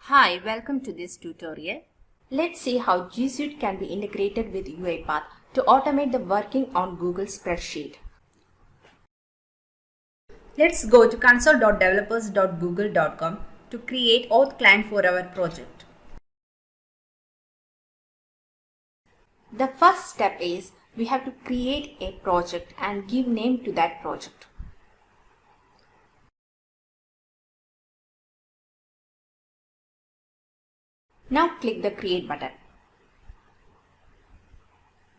Hi, welcome to this tutorial. Let's see how G Suite can be integrated with UiPath to automate the working on Google Spreadsheet. Let's go to console.developers.google.com to create auth client for our project. The first step is we have to create a project and give name to that project. Now click the create button.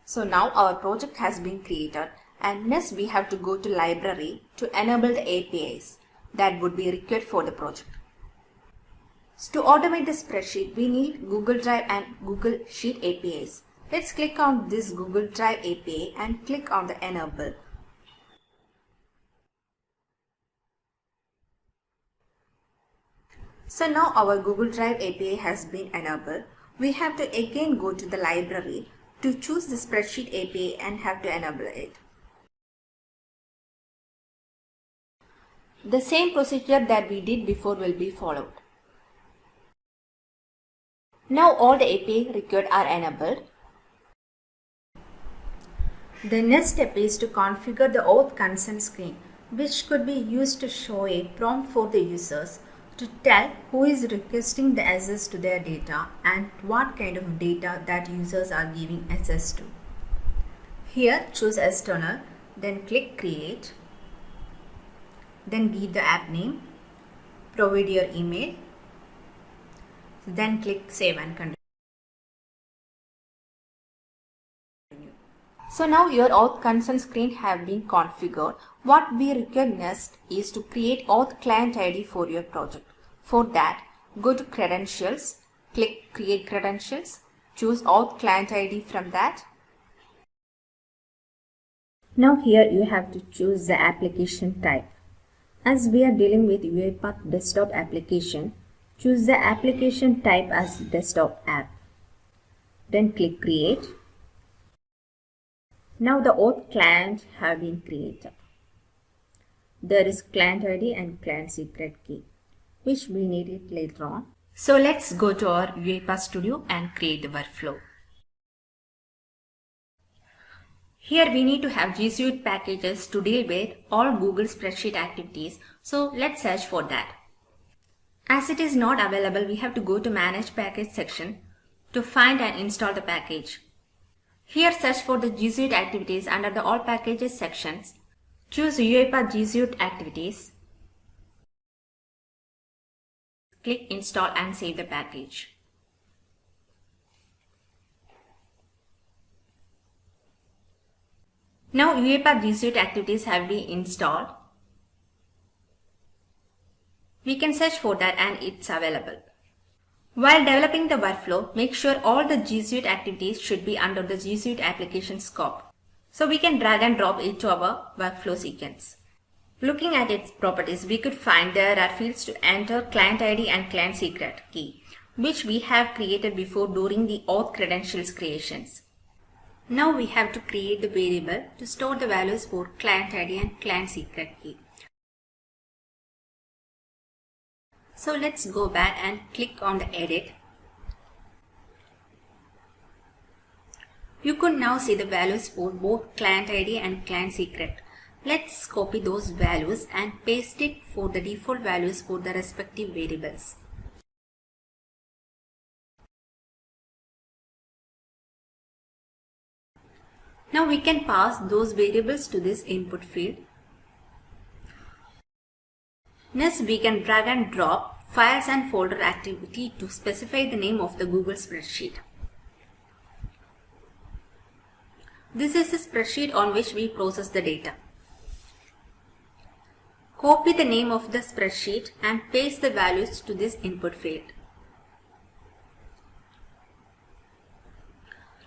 So now our project has been created, and next we have to go to library to enable the APIs that would be required for the project. So to automate the spreadsheet, we need Google Drive and Google Sheet APIs. Let's click on this Google Drive API and click on the enable. So now our Google Drive API has been enabled. We have to again go to the library to choose the spreadsheet API and have to enable it. The same procedure that we did before will be followed. Now all the API required are enabled. The next step is to configure the auth consent screen, which could be used to show a prompt for the users to tell who is requesting the access to their data and what kind of data that users are giving access to. Here choose external, then click create, then give the app name, provide your email, then click save and continue. So now your auth consent screen have been configured. What we require next is to create auth client ID for your project. For that, go to credentials, click create credentials, choose auth client ID from that. Now here you have to choose the application type. As we are dealing with UiPath desktop application, choose the application type as desktop app. Then click create. Now the auth client have been created. There is client ID and client secret key, which we need it later on. So let's go to our UiPath Studio and create the workflow. Here we need to have G Suite packages to deal with all Google Spreadsheet activities. So let's search for that. As it is not available, we have to go to Manage Package section to find and install the package. Here search for the G Suite activities under the All Packages sections. Choose UiPath G Suite activities. Click install and save the package. Now UiPath G Suite activities have been installed. We can search for that and it's available. While developing the workflow, make sure all the G Suite activities should be under the G Suite application scope. So we can drag and drop it to our workflow sequence. Looking at its properties, we could find there are fields to enter client ID and client secret key, which we have created before during the auth credentials creations. Now we have to create the variable to store the values for client ID and client secret key. So let's go back and click on the edit. You could now see the values for both client ID and client secret. Let's copy those values and paste it for the default values for the respective variables. Now we can pass those variables to this input field. Next, we can drag and drop files and folder activity to specify the name of the Google spreadsheet. This is the spreadsheet on which we process the data. Copy the name of the spreadsheet and paste the values to this input field.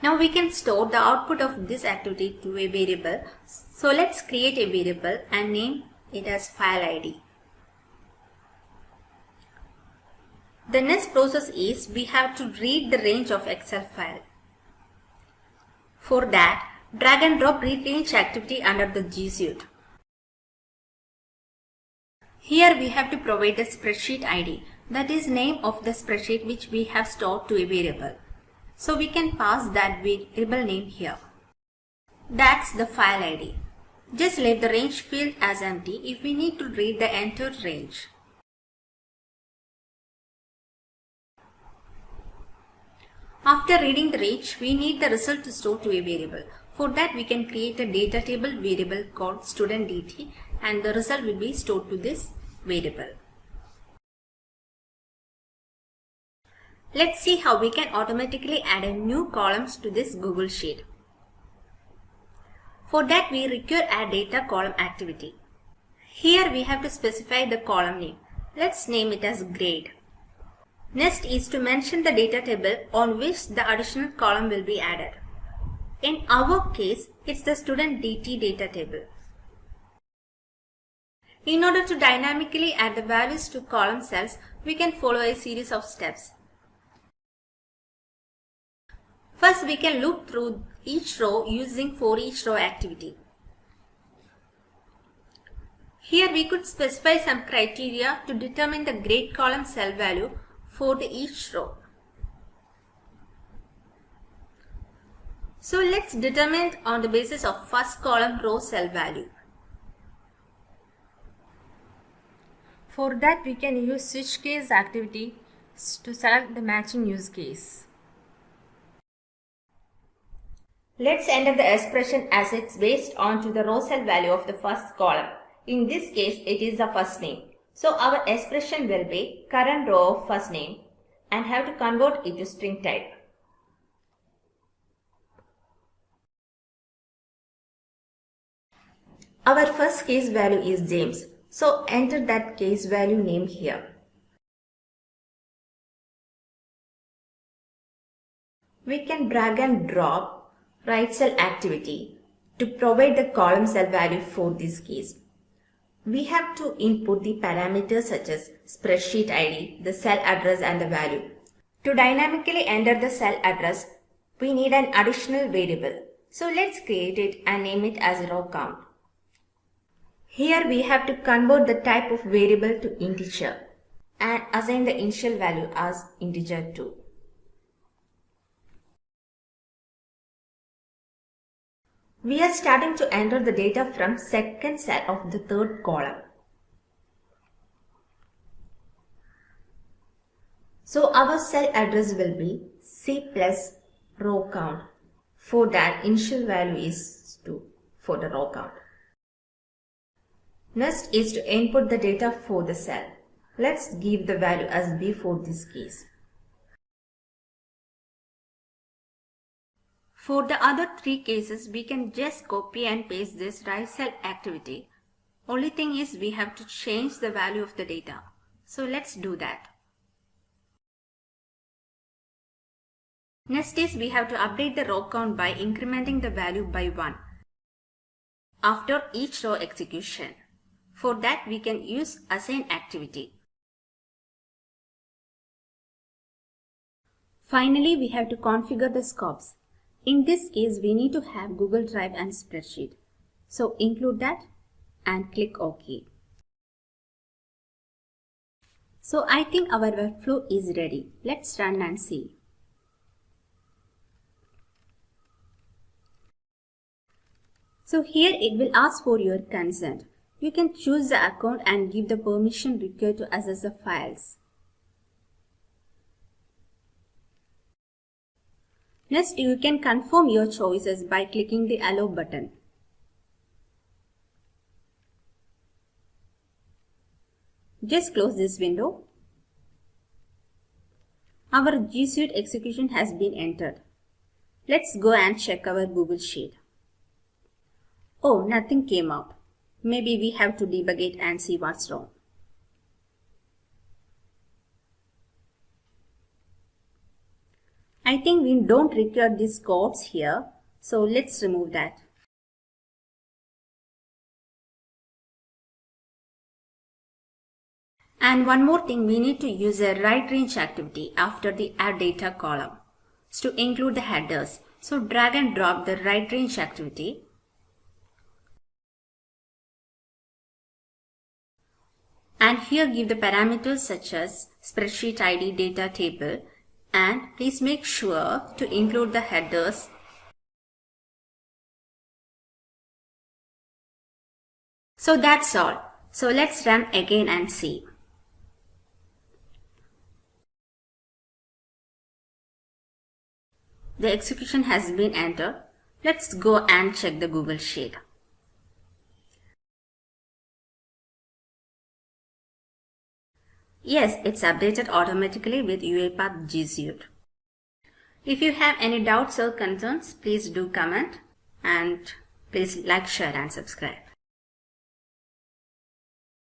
Now we can store the output of this activity to a variable. So let's create a variable and name it as file ID. The next process is we have to read the range of Excel file. For that, drag and drop read range activity under the G Suite. Here we have to provide the spreadsheet ID. that is name of the spreadsheet which we have stored to a variable. So we can pass that variable name here. That's the file ID. Just leave the range field as empty if we need to read the entered range. After reading the range, we need the result to store to a variable. For that, we can create a data table variable called studentDT, and the result will be stored to this variable. Let's see how we can automatically add a new columns to this Google Sheet. For that, we require a data column activity. Here we have to specify the column name. Let's name it as grade. Next is to mention the data table on which the additional column will be added. In our case, it's the studentDT data table. In order to dynamically add the values to column cells, we can follow a series of steps. First, we can loop through each row using for each row activity. Here we could specify some criteria to determine the grade column cell value for each row. So let's determine it on the basis of first column row cell value. For that, we can use switch case activity to select the matching use case. Let's enter the expression as it's based on to the row cell value of the first column. In this case, it is the first name. So our expression will be current row of first name and have to convert it to string type. Our first case value is James. So enter that case value name here. We can drag and drop right cell activity to provide the column cell value for this case. We have to input the parameters such as spreadsheet ID, the cell address and the value. To dynamically enter the cell address, we need an additional variable. So let's create it and name it as row count. Here we have to convert the type of variable to integer and assign the initial value as integer 2. We are starting to enter the data from second cell of the third column. So our cell address will be C plus row count. For that, initial value is 2 for the row count. Next is to input the data for the cell. Let's give the value as B for this case. For the other three cases, we can just copy and paste this right cell activity. Only thing is we have to change the value of the data. So let's do that. Next is we have to update the row count by incrementing the value by 1 after each row execution. For that, we can use assign activity. Finally, we have to configure the scopes. In this case, we need to have Google Drive and spreadsheet. So include that and click OK. So I think our workflow is ready. Let's run and see. So here it will ask for your consent. You can choose the account and give the permission required to access the files. Next, you can confirm your choices by clicking the Allow button. Just close this window. Our G Suite execution has been entered. Let's go and check our Google Sheet. Oh, nothing came up. Maybe we have to debug it and see what's wrong. I think we don't require these codes here, so let's remove that. And one more thing, we need to use a right range activity after the add data column to include the headers. So drag and drop the right range activity. And here give the parameters such as spreadsheet ID data table, and please make sure to include the headers. So that's all. So let's run again and see. The execution has been entered. Let's go and check the Google Sheet. Yes, it's updated automatically with UiPath G Suite. If you have any doubts or concerns, please do comment, and please like, share and subscribe.